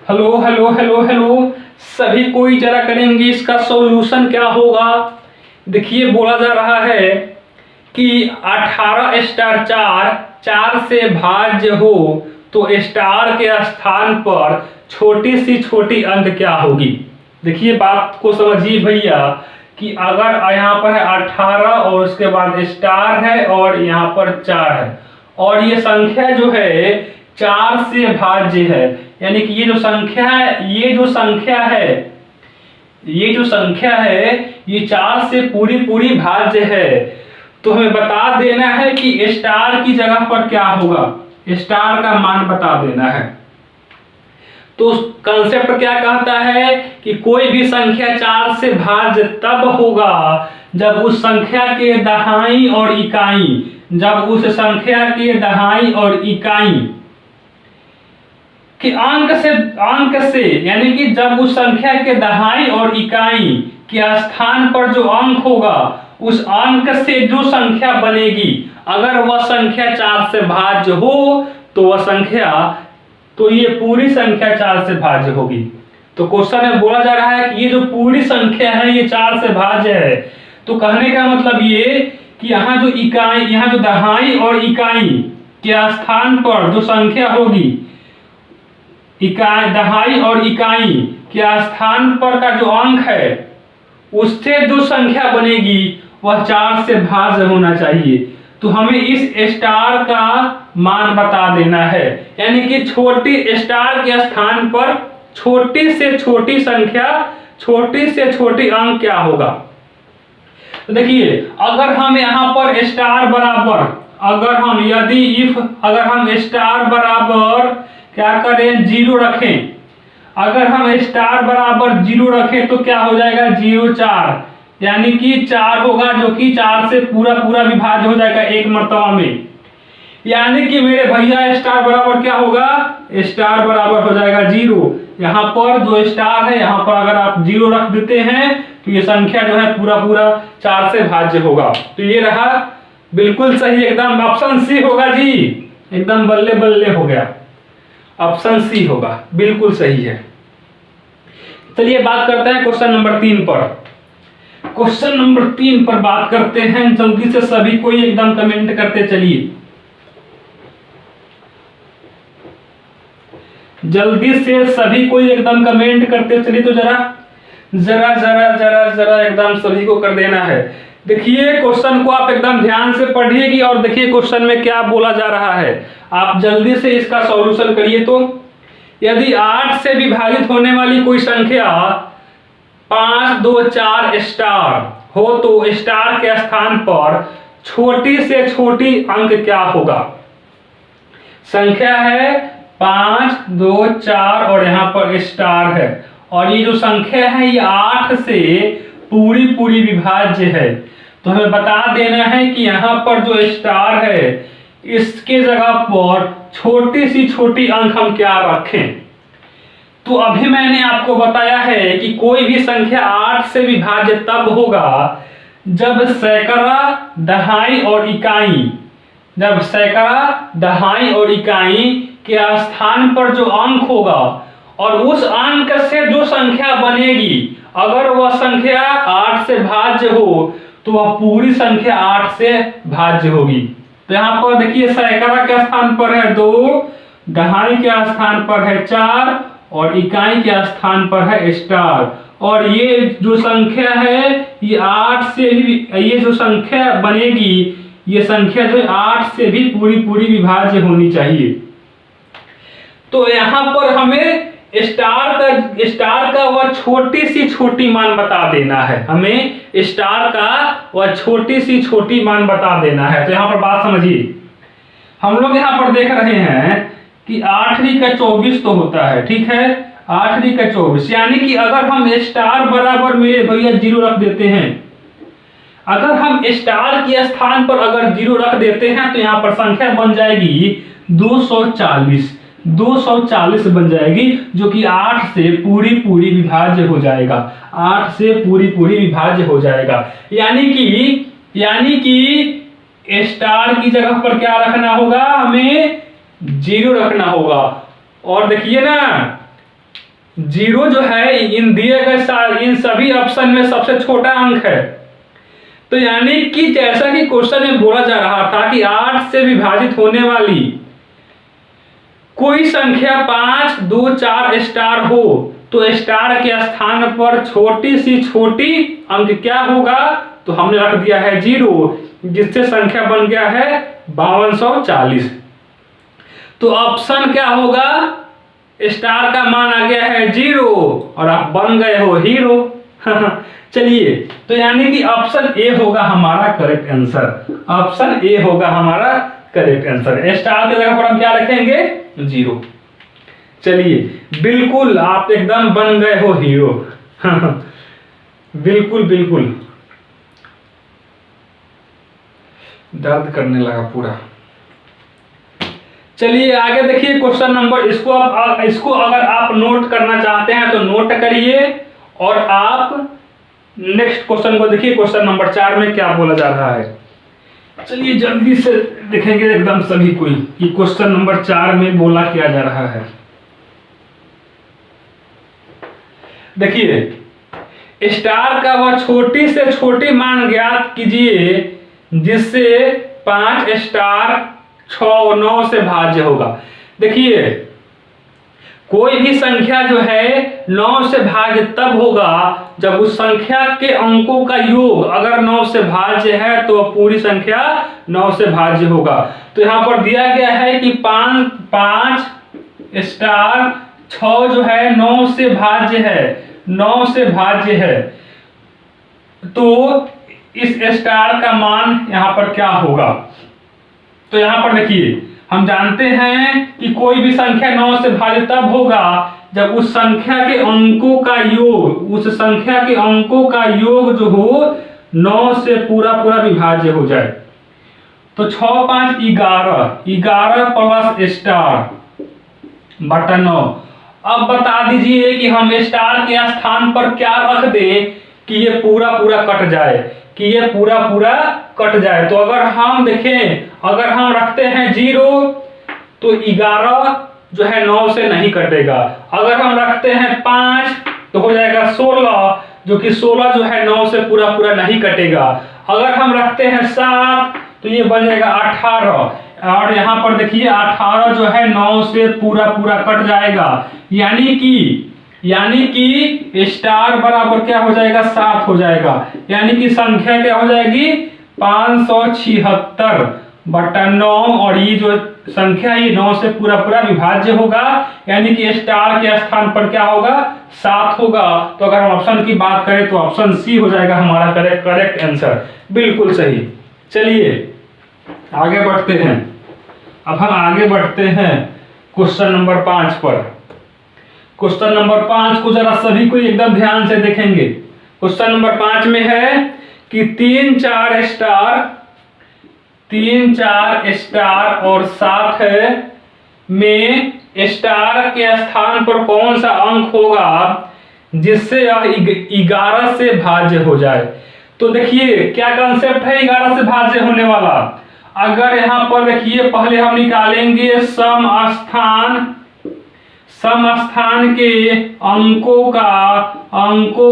हेलो हेलो हेलो हेलो, सभी कोई जरा करेंगे इसका सॉल्यूशन क्या होगा। देखिए बोला जा रहा है कि 18 स्टार 4 से भाज्य हो तो स्टार के स्थान पर छोटी सी छोटी अंक क्या होगी। देखिए बात को समझिए भैया कि अगर यहाँ पर है 18 और उसके बाद स्टार है और यहाँ पर 4 है और ये संख्या जो है 4 से भाज्य है, यानी कि ये जो संख्या है ये 4 से पूरी पूरी भाज्य है। तो हमें बता देना है कि स्टार की जगह पर क्या होगा, स्टार का मान बता देना है। तो कंसेप्ट क्या कहता है कि कोई भी संख्या 4 से भाज्य तब होगा जब उस संख्या के दहाई और इकाई कि अंक से यानी कि जब उस संख्या के दहाई और इकाई के स्थान पर जो अंक होगा उस अंक से जो संख्या बनेगी, अगर वह संख्या 4 से भाज्य हो तो ये पूरी संख्या 4 से भाज्य होगी। तो क्वेश्चन में बोला जा रहा है कि ये जो पूरी संख्या है ये 4 से भाज्य है। तो कहने का मतलब ये कि यहाँ जो दहाई और इकाई के स्थान पर जो संख्या होगी, दहाई और इकाई के स्थान पर का जो अंक है उससे जो संख्या बनेगी वह 4 से भाज्य होना चाहिए। तो हमें इस स्टार का मान बता देना है, यानी कि छोटी स्टार के स्थान पर छोटी से छोटी संख्या, छोटी से छोटी अंक क्या होगा। तो देखिए अगर हम यहाँ पर स्टार बराबर अगर हम स्टार बराबर क्या करें 0 रखें, अगर हम स्टार बराबर 0 रखें तो क्या हो जाएगा 0 4, यानी कि 4 होगा जो कि 4 से पूरा पूरा विभाज्य हो जाएगा एक मर्तबा में। यानी कि मेरे भैया स्टार बराबर क्या होगा, स्टार बराबर हो जाएगा 0। यहाँ पर जो स्टार है यहाँ पर अगर आप 0 रख देते हैं तो ये संख्या जो है पूरा पूरा 4 से भाज्य होगा। तो ये रहा बिल्कुल सही, एकदम ऑप्शन सी होगा जी, एकदम बल्ले बल्ले हो गया, ऑप्शन सी होगा, बिल्कुल सही है। चलिए बात करते हैं क्वेश्चन नंबर 3 पर। क्वेश्चन नंबर 3 पर बात करते हैं, जल्दी से सभी कोई एकदम कमेंट करते चलिए, जल्दी से सभी कोई एकदम कमेंट करते चलिए। तो जरा एकदम सभी को कर देना है। देखिए क्वेश्चन को आप एकदम ध्यान से पढ़िएगी और देखिए क्वेश्चन में क्या बोला जा रहा है, आप जल्दी से इसका सॉल्यूशन करिए। तो यदि 8 से विभाजित होने वाली कोई संख्या 5 2 4 स्टार हो तो स्टार के स्थान पर छोटी से छोटी अंक क्या होगा। संख्या है 5 2 4 और यहाँ पर स्टार है और ये जो संख्या है ये 8 से पूरी पूरी विभाज्य है। तो हमें बता देना है कि यहाँ पर जो स्टार है इसके जगह पर छोटी से छोटी अंक हम क्या रखें। तो अभी मैंने आपको बताया है कि कोई भी संख्या 8 से विभाज्य तब होगा जब सैकड़ा दहाई और इकाई के स्थान पर जो अंक होगा और उस अंक से जो संख्या बनेगी, अगर वह संख्या 8 से भाज्य हो तो वह पूरी संख्या 8 से भाज्य होगी। तो यहाँ पर देखिए सैकड़ा के स्थान पर है 2, दहाई के स्थान पर है 4 और इकाई के स्थान पर है स्टार। और ये जो संख्या है ये 8 से भी, ये जो संख्या बनेगी ये संख्या जो 8 से भी पूरी पूरी विभाज्य होनी चाहिए। तो यहाँ पर हमें स्टार का वह छोटी सी छोटी मान बता देना है, हमें स्टार का वह छोटी सी छोटी मान बता देना है। तो यहाँ पर बात समझिए, हम लोग यहाँ पर देख रहे हैं कि 8 का 24 तो होता है, ठीक है, 8 का 24, यानी कि अगर हम स्टार बराबर मेरे भैया 0 रख देते हैं, अगर हम स्टार के स्थान पर अगर 0 रख देते हैं तो यहाँ पर संख्या बन जाएगी 240 बन जाएगी, जो कि 8 से पूरी पूरी विभाज्य हो जाएगा, 8 से पूरी पूरी विभाज्य हो जाएगा। यानी कि स्टार की जगह पर क्या रखना होगा, हमें 0 रखना होगा। और देखिए ना जीरो जो है इन दिए गए इन सभी ऑप्शन में सबसे छोटा अंक है। तो यानी कि जैसा कि क्वेश्चन में बोला जा रहा था कि 8 से विभाजित होने वाली कोई संख्या 5, 2, 4 स्टार हो तो स्टार के स्थान पर छोटी सी छोटी अंक क्या होगा, तो हमने रख दिया है 0, जिससे संख्या बन गया है 5240। तो ऑप्शन क्या होगा, स्टार का मान आ गया है 0 और आप बन गए हो हीरो। चलिए, तो यानी कि ऑप्शन ए होगा हमारा करेक्ट आंसर। ऑप्शन ए होगा हमारा करेक्ट आंसर। स्टार की जगह पर हम क्या रखेंगे, 0। चलिए, बिल्कुल आप एकदम बन गए हो हीरो। बिल्कुल बिल्कुल, दर्द करने लगा पूरा। चलिए आगे देखिए क्वेश्चन नंबर, इसको अगर आप नोट करना चाहते हैं तो नोट करिए और आप नेक्स्ट क्वेश्चन को देखिए। क्वेश्चन नंबर 4 में क्या बोला जा रहा है, चलिए जल्दी से देखेंगे एकदम सभी कोई कि क्वेश्चन नंबर 4 में बोला क्या जा रहा है। देखिए, स्टार का वह छोटी से छोटी मान ज्ञात कीजिए जिससे 5 स्टार 6 9 से भाज्य होगा। देखिए, कोई भी संख्या जो है 9 से भाज्य तब होगा जब उस संख्या के अंकों का योग अगर 9 से भाज्य है तो पूरी संख्या 9 से भाज्य होगा। तो यहां पर दिया गया है कि 5 स्टार 6 जो है 9 से भाज्य है, 9 से भाज्य है। तो इस स्टार का मान यहां पर क्या होगा, तो यहां पर देखिए हम जानते हैं कि कोई भी संख्या 9 से भाज्य तब होगा जब उस संख्या के अंकों का योग, उस संख्या के अंकों का योग जो हो 9 से पूरा पूरा विभाज्य हो जाए। तो 6 5 11, 11 प्लस स्टार बटा 9। अब बता दीजिए कि हम स्टार के स्थान पर क्या रख दें कि ये पूरा पूरा कट जाए, कि ये पूरा पूरा कट जाए। तो अगर हम देखें, अगर हम रखते हैं 0 तो 11 जो है 9 से नहीं कटेगा। अगर हम रखते हैं 5 तो हो जाएगा 16, जो कि 16 जो है 9 से पूरा पूरा नहीं कटेगा। अगर हम रखते हैं 7 तो ये बन जाएगा 18, और यहाँ पर देखिए 18 जो है 9 से पूरा पूरा कट जाएगा। यानी कि स्टार बराबर क्या हो जाएगा, 7 हो जाएगा। यानी कि संख्या क्या हो जाएगी 576 बटा 9, और ये जो संख्या ये 9 से पूरा पूरा विभाज्य होगा। यानी कि स्टार के स्थान पर क्या होगा, 7 होगा। तो अगर हम ऑप्शन की बात करें तो ऑप्शन सी हो जाएगा हमारा करेक्ट आंसर। बिल्कुल सही। चलिए आगे बढ़ते हैं। अब हम आगे बढ़ते हैं क्वेश्चन नंबर 5 पर। क्वेश्चन नंबर 5 को जरा सभी को एकदम ध्यान से देखेंगे। क्वेश्चन नंबर 5 में है कि 3 4 स्टार और 7 में स्टार के स्थान पर कौन सा अंक होगा जिससे यह 11 से भाज्य हो जाए। तो देखिए क्या कंसेप्ट है 11 से भाज्य होने वाला। अगर यहां पर देखिए पहले हम निकालेंगे सम स्थान के अंकों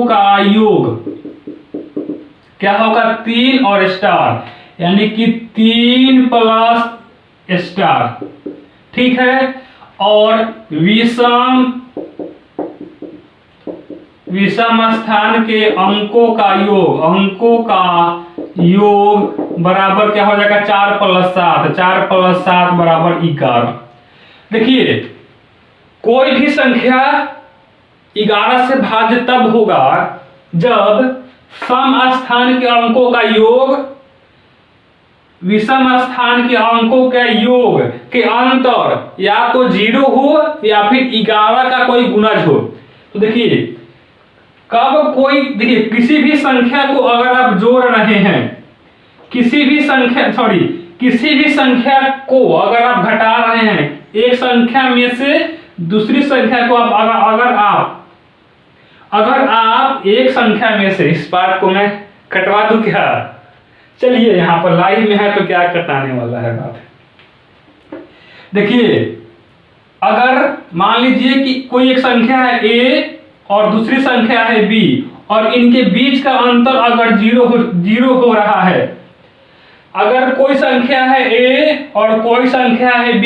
का योग क्या होगा, 3 और स्टार, यानी कि 3 प्लस स्टार, ठीक है। और विषम स्थान के अंकों का योग बराबर क्या हो जाएगा, 4 प्लस 7, 4 प्लस 7 बराबर 11। देखिए कोई भी संख्या 11 से भाज्य तब होगा जब सम स्थान के अंकों का योग विषम स्थान के अंकों के योग के अंतर या तो 0 हो या फिर 11 का कोई गुणज हो। तो देखिए किसी भी संख्या को अगर आप जोड़ रहे हैं, किसी भी संख्या को अगर आप घटा रहे हैं, एक संख्या में से दूसरी संख्या को अगर आप एक संख्या में से, इस पार्ट को मैं कटवा दूं क्या, चलिए यहां पर लाइव में है तो क्या कटाने वाला है बात। देखिए अगर मान लीजिए कि कोई एक संख्या है a और दूसरी संख्या है b और इनके बीच का अंतर अगर जीरो हो रहा है, अगर कोई संख्या है a और कोई संख्या है b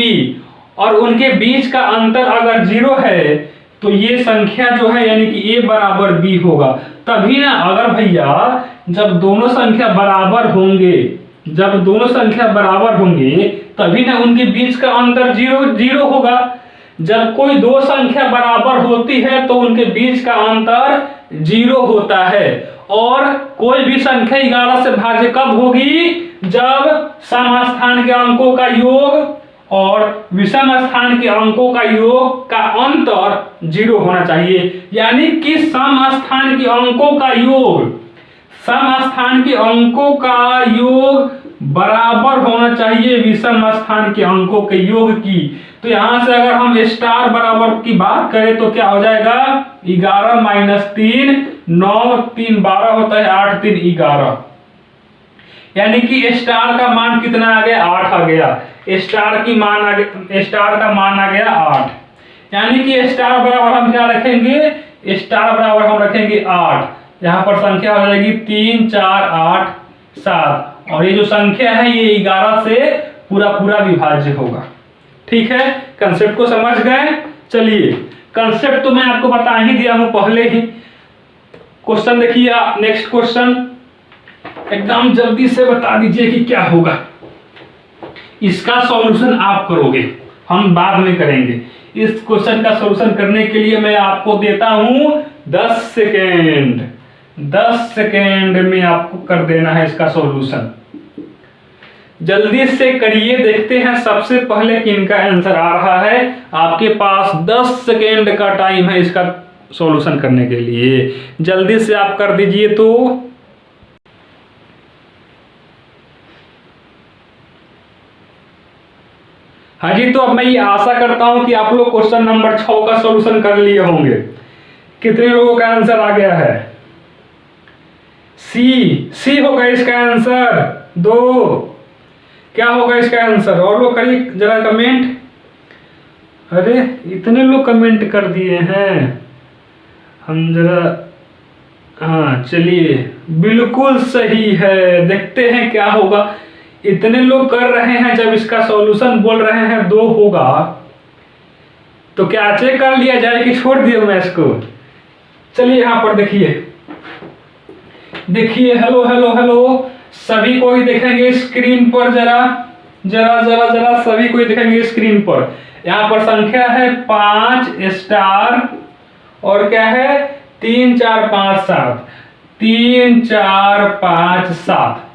और उनके बीच का अंतर अगर जीरो है तो ये संख्या जो है यानी कि a बराबर b होगा। तभी ना, अगर भैया जब दोनों संख्या बराबर होंगे, जब दोनों संख्या बराबर होंगे तभी ना उनके बीच का अंतर जीरो होगा। जब कोई दो संख्या बराबर होती है तो उनके बीच का अंतर जीरो होता है। और कोई भी संख्या 11 से भाज्य कब होगी? जब समस्थान के अंकों का योग और विषम स्थान के अंकों का योग का अंतर जीरो होना चाहिए। यानी कि समस्थान के अंकों का योग, समस्थान के अंकों का योग बराबर होना चाहिए विषम स्थान के अंकों के योग की। तो यहां से अगर हम स्टार बराबर की बात करें तो क्या हो जाएगा? 11 माइनस 3 9, 3 12 होता है, 8 3 11। यानी कि स्टार का मान कितना आ गया? 8 आ गया। स्टार का मान आ गया 8। यानी कि स्टार बराबर हम क्या रखेंगे? स्टार बराबर हम रखेंगे 8। यहाँ पर संख्या हो जाएगी 3 4 8 7 और ये जो संख्या है ये 11 से पूरा विभाज्य होगा। ठीक है, कंसेप्ट को समझ गए? चलिए, कंसेप्ट तो मैं आपको बता ही दिया हूं पहले ही। क्वेश्चन देखिए, नेक्स्ट क्वेश्चन एकदम जल्दी से बता दीजिए कि क्या होगा। इसका सॉल्यूशन आप करोगे, हम बाद में करेंगे। इस क्वेश्चन का सॉल्यूशन करने के लिए मैं आपको देता हूं 10 सेकेंड। 10 सेकेंड में आपको कर देना है इसका सॉल्यूशन। जल्दी से करिए, देखते हैं सबसे पहले किनका आंसर आ रहा है। आपके पास 10 सेकेंड का टाइम है इसका सॉल्यूशन करने के लिए। जल्दी से आप कर दीजिए। तो हाँ जी, तो अब मैं ये आशा करता हूं कि आप लोग क्वेश्चन नंबर 6 का सॉल्यूशन कर लिए होंगे। कितने लोगों का आंसर आ गया है? सी होगा इसका आंसर। 2 क्या होगा इसका आंसर? और लोग करिए जरा कमेंट। अरे इतने लोग कमेंट कर दिए हैं, हम जरा, हाँ चलिए, बिल्कुल सही है। देखते हैं क्या होगा। इतने लोग कर रहे हैं, जब इसका सॉल्यूशन बोल रहे हैं 2 होगा तो क्या चेक कर लिया जाए कि छोड़ दिया मैं इसको? चलिए यहाँ पर देखिए, हेलो हेलो हेलो, सभी कोई देखेंगे स्क्रीन पर, जरा सभी कोई देखेंगे स्क्रीन पर। यहाँ पर संख्या है 5 स्टार और क्या है? 3 4 5 7, 3 4 5 7।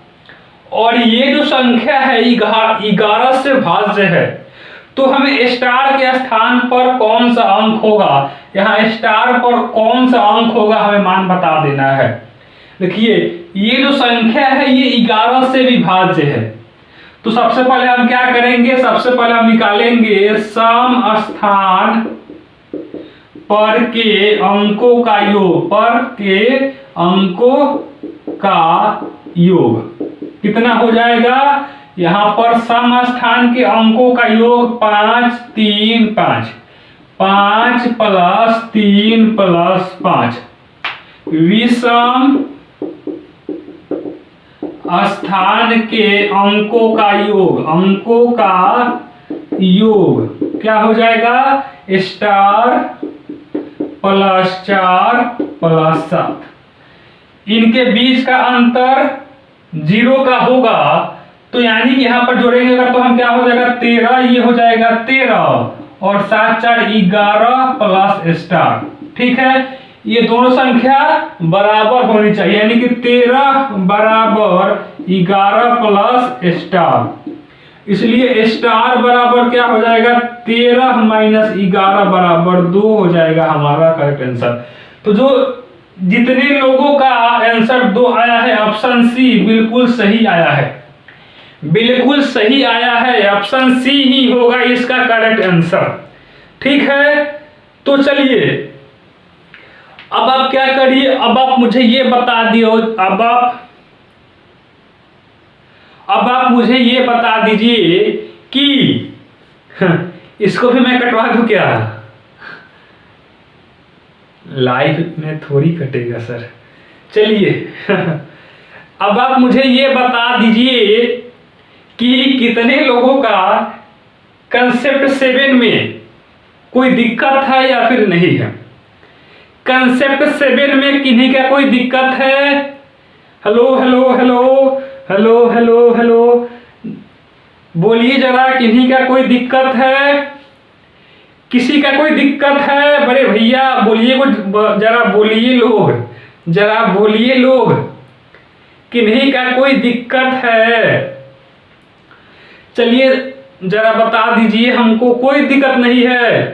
और ये जो संख्या है 11 से भाज्य है, तो हमें स्टार के स्थान पर कौन सा अंक होगा, यहाँ स्टार पर कौन सा अंक होगा हमें मान बता देना है। देखिए, ये जो संख्या है ये 11 से विभाज्य है। तो सबसे पहले हम क्या करेंगे? सबसे पहले हम निकालेंगे सम स्थान पर के अंकों का योग, पर के अंकों का योग कितना हो जाएगा? यहां पर सम स्थान के अंकों का योग 5 3 5, 5 प्लस 3 प्लस 5। विषम स्थान के अंकों का योग क्या हो जाएगा? Star plus 4 plus 7। इनके बीच का अंतर 0 का होगा, तो यानी कि यहाँ पर जोड़ेंगे अगर तो हम क्या हो जाएगा? 13, ये हो जाएगा 13 और 7 4 11 प्लस स्टार। ठीक है, ये दोनों संख्या बराबर होनी चाहिए, यानी कि 13 बराबर 11 प्लस स्टार। इसलिए स्टार बराबर क्या हो जाएगा? 13 माइनस 11 बराबर 2 हो जाएगा हमारा करेक्ट आंसर। तो जो जितने लोगों का आंसर 2 आया है, ऑप्शन सी बिल्कुल सही आया है, बिल्कुल सही आया है। ऑप्शन सी ही होगा इसका करेक्ट आंसर। ठीक है, तो चलिए अब आप क्या करिए, अब आप मुझे ये बता दियो, अब आप मुझे ये बता दीजिए कि इसको भी मैं कटवा दूं क्या? लाइफ में थोड़ी कटेगा सर। चलिए अब आप मुझे ये बता दीजिए कि कितने लोगों का कंसेप्ट 7 में कोई दिक्कत है या फिर नहीं है। कंसेप्ट 7 में किन्हीं का कोई दिक्कत है? Hello hello hello hello hello hello, बोलिए जरा, किन्हीं का कोई दिक्कत है? किसी का कोई दिक्कत है? बड़े भैया बोलिए कुछ, जरा बोलिए लोग, जरा बोलिए लोग, किन्हीं का कोई दिक्कत है? चलिए जरा बता दीजिए हमको। कोई दिक्कत नहीं है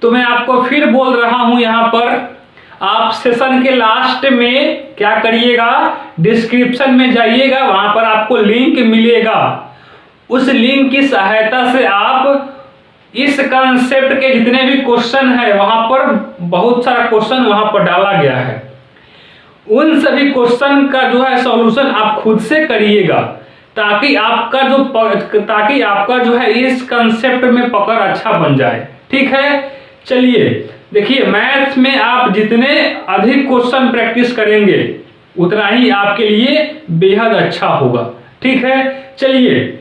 तो मैं आपको फिर बोल रहा हूं, यहां पर आप सेशन के लास्ट में क्या करिएगा, डिस्क्रिप्शन में जाइएगा, वहां पर आपको लिंक मिलेगा। उस लिंक की सहायता से आप इस कंसेप्ट के जितने भी क्वेश्चन है, वहां पर बहुत सारा क्वेश्चन वहां पर डाला गया है, उन सभी क्वेश्चन का जो है सॉल्यूशन आप खुद से करिएगा, ताकि आपका जो है इस कंसेप्ट में पकड़ अच्छा बन जाए। ठीक है, चलिए देखिए, मैथ्स में आप जितने अधिक क्वेश्चन प्रैक्टिस करेंगे उतना ही आपके लिए बेहद अच्छा होगा। ठीक है, चलिए